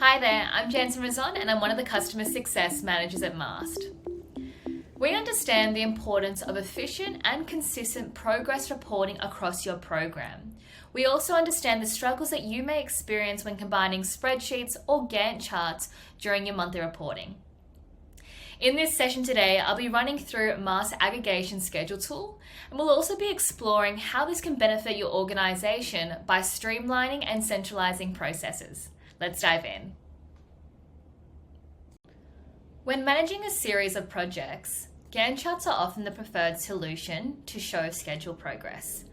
Hi there, I'm Jahnen Razon and I'm one of the Customer Success Managers at Mastt. We understand the importance of efficient and consistent progress reporting across your program. We also understand the struggles that you may experience when combining spreadsheets or Gantt charts during your monthly reporting. In this session today, I'll be running through Mastt's aggregation schedule tool, and we'll also be exploring how this can benefit your organization by streamlining and centralizing processes. Let's dive in. When managing a series of projects, Gantt charts are often the preferred solution to show schedule progress.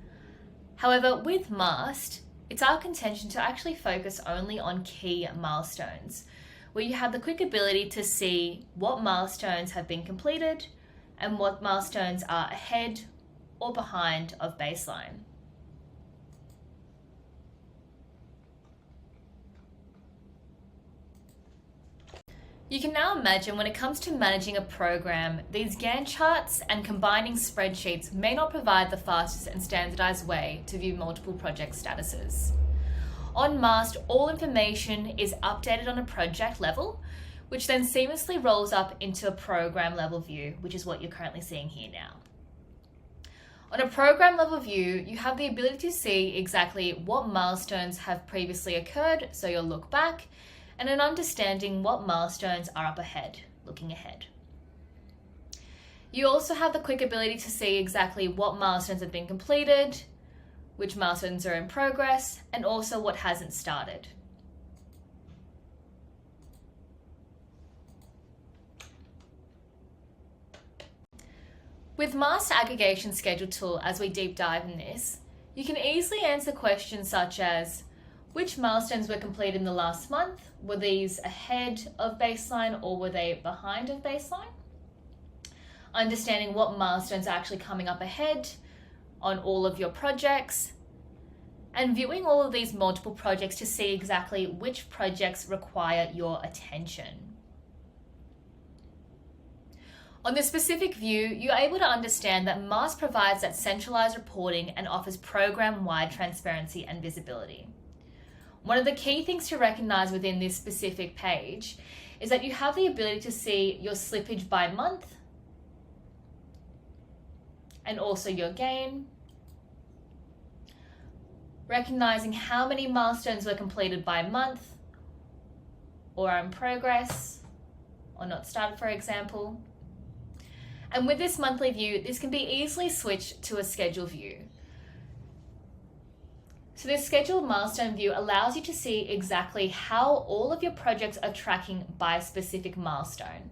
However, with Mastt, it's our contention to actually focus only on key milestones, where you have the quick ability to see what milestones have been completed and what milestones are ahead or behind of baseline. You can now imagine when it comes to managing a program, these Gantt charts and combining spreadsheets may not provide the fastest and standardized way to view multiple project statuses. On Mastt, all information is updated on a project level, which then seamlessly rolls up into a program level view, which is what you're currently seeing here now. On a program level view, you have the ability to see exactly what milestones have previously occurred, so you'll look back, and an understanding what milestones are up ahead, looking ahead. You also have the quick ability to see exactly what milestones have been completed, which milestones are in progress, and also what hasn't started. With Mastt's aggregation schedule tool, as we deep dive in this, you can easily answer questions such as, which milestones were completed in the last month? Were these ahead of baseline or were they behind of baseline? Understanding what milestones are actually coming up ahead on all of your projects, and viewing all of these multiple projects to see exactly which projects require your attention. On this specific view, you're able to understand that Mastt provides that centralized reporting and offers program-wide transparency and visibility. One of the key things to recognize within this specific page is that you have the ability to see your slippage by month and also your gain, recognizing how many milestones were completed by month or are in progress or not started, for example. And with this monthly view, this can be easily switched to a schedule view. So this scheduled milestone view allows you to see exactly how all of your projects are tracking by a specific milestone.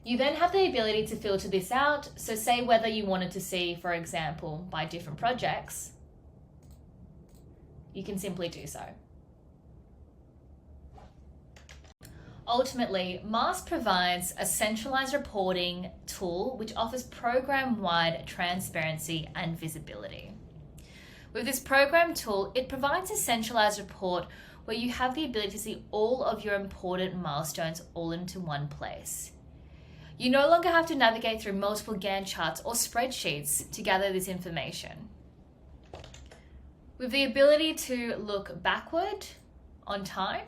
You then have the ability to filter this out. So say whether you wanted to see, for example, by different projects, you can simply do so. Ultimately, Mastt provides a centralized reporting tool which offers program-wide transparency and visibility. With this program tool, it provides a centralized report where you have the ability to see all of your important milestones all into one place. You no longer have to navigate through multiple Gantt charts or spreadsheets to gather this information. With the ability to look backward on time,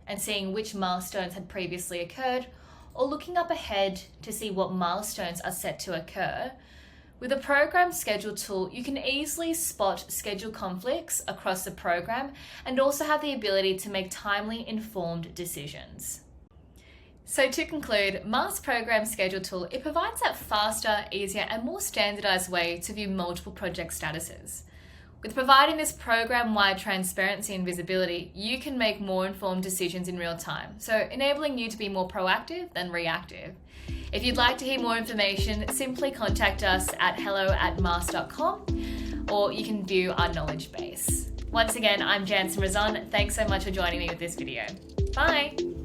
and seeing which milestones had previously occurred, or looking up ahead to see what milestones are set to occur, with a program schedule tool, you can easily spot schedule conflicts across the program and also have the ability to make timely, informed decisions. So to conclude, Mastt's program schedule tool, it provides that faster, easier, and more standardized way to view multiple project statuses. With providing this program-wide transparency and visibility, you can make more informed decisions in real time, so enabling you to be more proactive than reactive. If you'd like to hear more information, simply contact us at hello@mastt.com, or you can view our knowledge base. Once again, I'm Jahnen Razon. Thanks so much for joining me with this video. Bye!